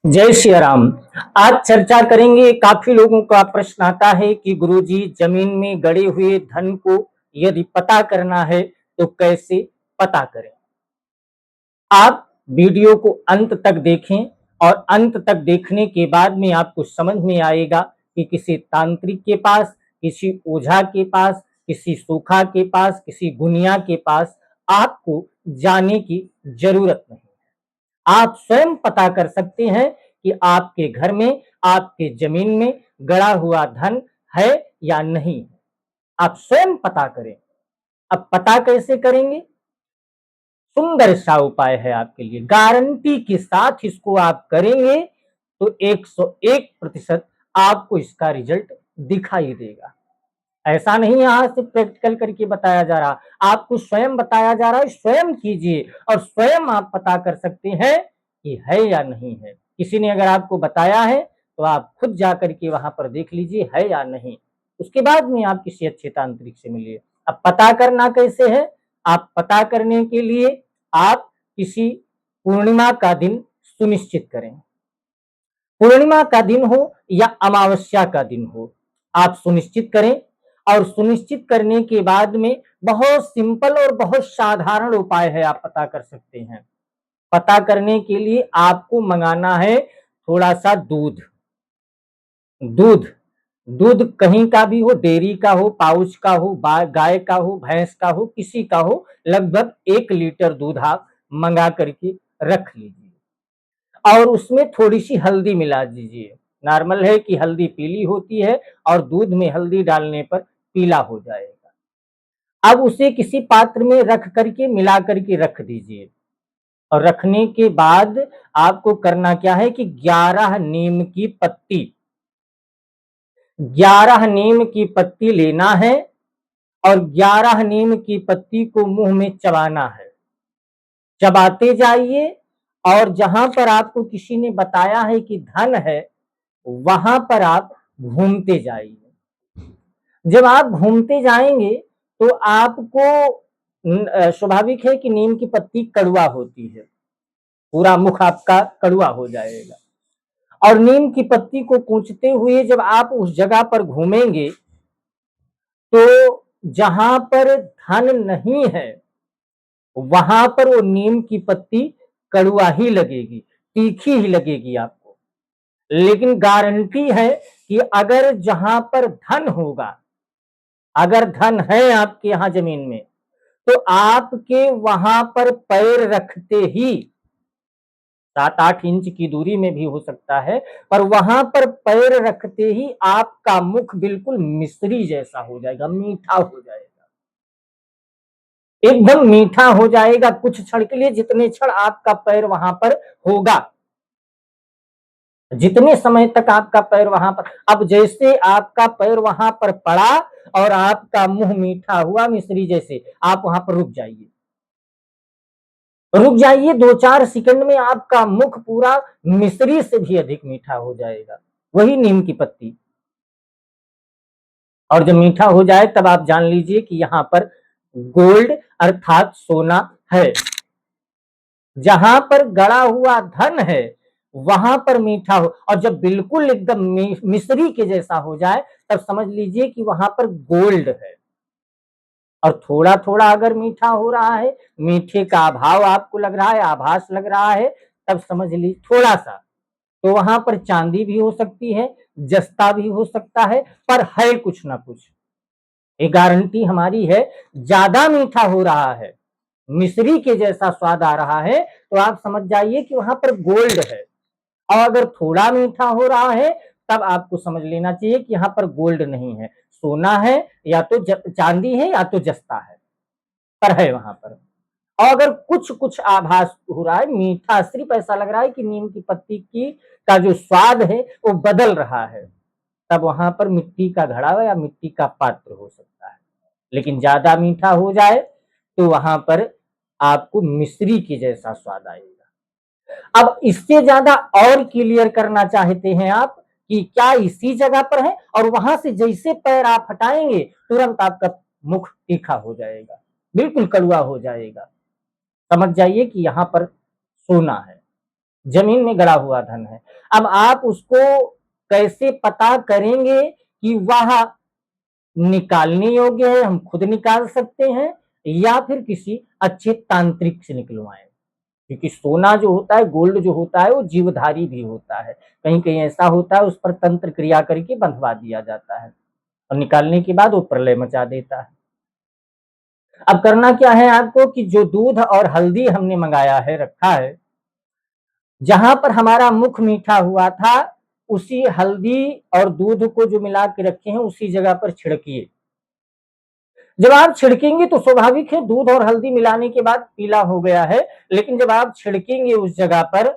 जय श्री राम। आज चर्चा करेंगे। काफी लोगों का प्रश्न आता है कि गुरुजी, जमीन में गड़े हुए धन को यदि पता करना है तो कैसे पता करें। आप वीडियो को अंत तक देखें और अंत तक देखने के बाद में आपको समझ में आएगा कि किसी तांत्रिक के पास, किसी ओझा के पास, किसी सूखा के पास, किसी गुनिया के पास आपको जाने की जरूरत नहीं। आप स्वयं पता कर सकते हैं कि आपके घर में, आपके जमीन में गड़ा हुआ धन है या नहीं। आप स्वयं पता करें। अब पता कैसे करेंगे? सुंदर सा उपाय है आपके लिए, गारंटी के साथ इसको आप करेंगे तो 101% आपको इसका रिजल्ट दिखाई देगा। ऐसा नहीं यहाँ से प्रैक्टिकल करके बताया जा रहा, आपको स्वयं बताया जा रहा है। स्वयं कीजिए और स्वयं आप पता कर सकते हैं कि है या नहीं है। किसी ने अगर आपको बताया है तो आप खुद जाकर के वहां पर देख लीजिए है या नहीं। उसके बाद में आप किसी अच्छे तांत्रिक से मिलिए। अब पता करना कैसे है? आप पता करने के लिए आप किसी पूर्णिमा का दिन सुनिश्चित करें। पूर्णिमा का दिन हो या अमावस्या का दिन हो, आप सुनिश्चित करें। और सुनिश्चित करने के बाद में बहुत सिंपल और बहुत साधारण उपाय है, आप पता कर सकते हैं। पता करने के लिए आपको मंगाना है थोड़ा सा दूध। दूध दूध कहीं का भी हो, डेयरी का हो, पाउच का हो, गाय का हो, भैंस का हो, किसी का हो, लगभग 1 लीटर दूध आप मंगा करके रख लीजिए और उसमें थोड़ी सी हल्दी मिला दीजिए। नॉर्मल है कि हल्दी पीली होती है और दूध में हल्दी डालने पर पीला हो जाएगा। अब उसे किसी पात्र में रख करके मिला करके रख दीजिए और रखने के बाद आपको करना क्या है कि 11 नीम की पत्ती, 11 नीम की पत्ती लेना है और 11 नीम की पत्ती को मुंह में चबाना है। चबाते जाइए और जहां पर आपको किसी ने बताया है कि धन है, वहां पर आप घूमते जाइए। जब आप घूमते जाएंगे तो आपको स्वाभाविक है कि नीम की पत्ती कड़वा होती है, पूरा मुख आपका कड़वा हो जाएगा। और नीम की पत्ती को कूचते हुए जब आप उस जगह पर घूमेंगे तो जहां पर धन नहीं है वहां पर वो नीम की पत्ती कड़वा ही लगेगी, तीखी ही लगेगी आपको। लेकिन गारंटी है कि अगर जहां पर धन होगा, अगर धन है आपके यहां जमीन में, तो आपके वहां पर पैर रखते ही 7-8 इंच की दूरी में भी हो सकता है, पर वहां पर पैर रखते ही आपका मुख बिल्कुल मिश्री जैसा हो जाएगा, मीठा हो जाएगा, एकदम मीठा हो जाएगा। कुछ क्षण के लिए, जितने क्षण आपका पैर वहां पर होगा, जितने समय तक आपका पैर वहां पर, अब जैसे आपका पैर वहां पर पड़ा और आपका मुंह मीठा हुआ मिश्री जैसे, आप वहां पर रुक जाइए। रुक जाइए, 2-4 सेकंड में आपका मुख पूरा मिश्री से भी अधिक मीठा हो जाएगा, वही नीम की पत्ती। और जब मीठा हो जाए तब आप जान लीजिए कि यहाँ पर गोल्ड अर्थात सोना है। जहां पर गड़ा हुआ धन है वहां पर मीठा हो, और जब बिल्कुल एकदम मिश्री के जैसा हो जाए तब समझ लीजिए कि वहां पर गोल्ड है। और थोड़ा थोड़ा अगर मीठा हो रहा है, मीठे का अभाव आपको लग रहा है, आभास लग रहा है, तब समझ लीजिए थोड़ा सा, तो वहां पर चांदी भी हो सकती है, जस्ता भी हो सकता है, पर है कुछ ना कुछ। ये गारंटी हमारी है। ज्यादा मीठा हो रहा है, मिश्री के जैसा स्वाद आ रहा है, तो आप समझ जाइए कि वहां पर गोल्ड है। और अगर थोड़ा मीठा हो रहा है तब आपको समझ लेना चाहिए कि यहाँ पर गोल्ड नहीं है, सोना है, या तो चांदी है या तो जस्ता है, पर है वहां पर। और अगर कुछ कुछ आभास हो रहा है, मीठा सिर्फ ऐसा लग रहा है कि नीम की पत्ती की का जो स्वाद है वो बदल रहा है, तब वहां पर मिट्टी का घड़ा या मिट्टी का पात्र हो सकता है। लेकिन ज्यादा मीठा हो जाए तो वहां पर आपको मिश्री के जैसा स्वाद आएगा। अब इससे ज्यादा और क्लियर करना चाहते हैं आप कि क्या इसी जगह पर है, और वहां से जैसे पैर आप हटाएंगे तुरंत आपका मुख तीखा हो जाएगा, बिल्कुल कड़वा हो जाएगा। समझ जाइए कि यहाँ पर सोना है। जमीन में गड़ा हुआ धन है। अब आप उसको कैसे पता करेंगे कि वह निकालने योग्य है, हम खुद निकाल सकते हैं या फिर किसी अच्छे तांत्रिक से निकलवाएं? क्योंकि सोना जो होता है, गोल्ड जो होता है, वो जीवधारी भी होता है। कहीं कहीं ऐसा होता है उस पर तंत्र क्रिया करके बंधवा दिया जाता है और निकालने के बाद वो प्रलय मचा देता है। अब करना क्या है आपको कि जो दूध और हल्दी हमने मंगाया है, रखा है, जहां पर हमारा मुख मीठा हुआ था, उसी हल्दी और दूध को जो मिला के रखे हैं उसी जगह पर छिड़किए। जब आप छिड़केंगे तो स्वाभाविक है दूध और हल्दी मिलाने के बाद पीला हो गया है, लेकिन जब आप छिड़केंगे उस जगह पर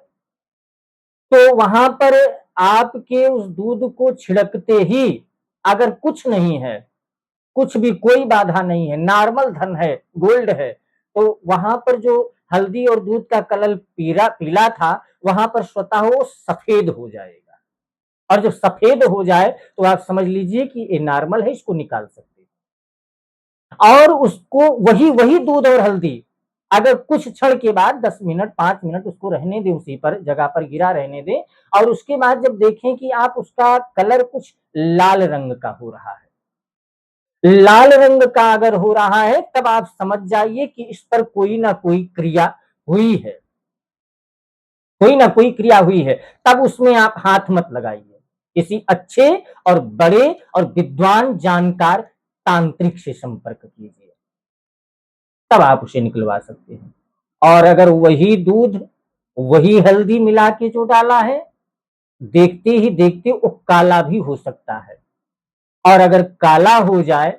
तो वहां पर आपके उस दूध को छिड़कते ही अगर कुछ नहीं है, कुछ भी कोई बाधा नहीं है, नॉर्मल धन है, गोल्ड है, तो वहां पर जो हल्दी और दूध का कलर पीला पीला था, वहां पर स्वतः वो सफेद हो जाएगा। और जब सफेद हो जाए तो आप समझ लीजिए कि ये नॉर्मल है, इसको निकाल सकते हैं। और उसको वही वही दूध और हल्दी अगर कुछ क्षण के बाद 10 मिनट 5 मिनट उसको रहने दें, उसी पर जगह पर गिरा रहने दें, और उसके बाद जब देखें कि आप उसका कलर कुछ लाल रंग का हो रहा है, लाल रंग का अगर हो रहा है, तब आप समझ जाइए कि इस पर कोई ना कोई क्रिया हुई है, कोई ना कोई क्रिया हुई है। तब उसमें आप हाथ मत लगाइए, किसी अच्छे और बड़े और विद्वान जानकार तांत्रिक से संपर्क कीजिए, तब आप उसे निकलवा सकते हैं। और अगर वही दूध वही हल्दी मिला के जो डाला है, देखते ही देखते वो काला भी हो सकता है, और अगर काला हो जाए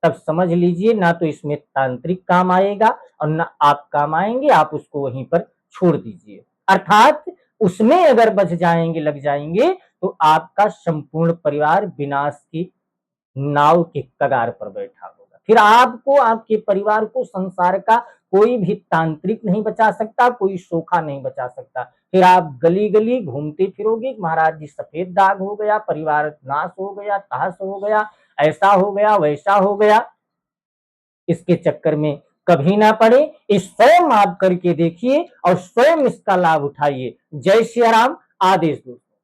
तब समझ लीजिए ना तो इसमें तांत्रिक काम आएगा और ना आप काम आएंगे, आप उसको वहीं पर छोड़ दीजिए। अर्थात उसमें अगर बच जाएंगे, लग जाएंगे, तो आपका संपूर्ण परिवार विनाश की नाव के कगार पर बैठा होगा। फिर आपको, आपके परिवार को, संसार का कोई भी तांत्रिक नहीं बचा सकता, कोई सोखा नहीं बचा सकता। फिर आप गली गली घूमते फिरोगे, महाराज जी सफेद दाग हो गया, परिवार नाश हो गया, तहस हो गया, ऐसा हो गया, वैसा हो गया। इसके चक्कर में कभी ना पड़े, इस स्वयं आप करके देखिए और स्वयं इसका लाभ उठाइए। जय श्री राम। आदेश दो।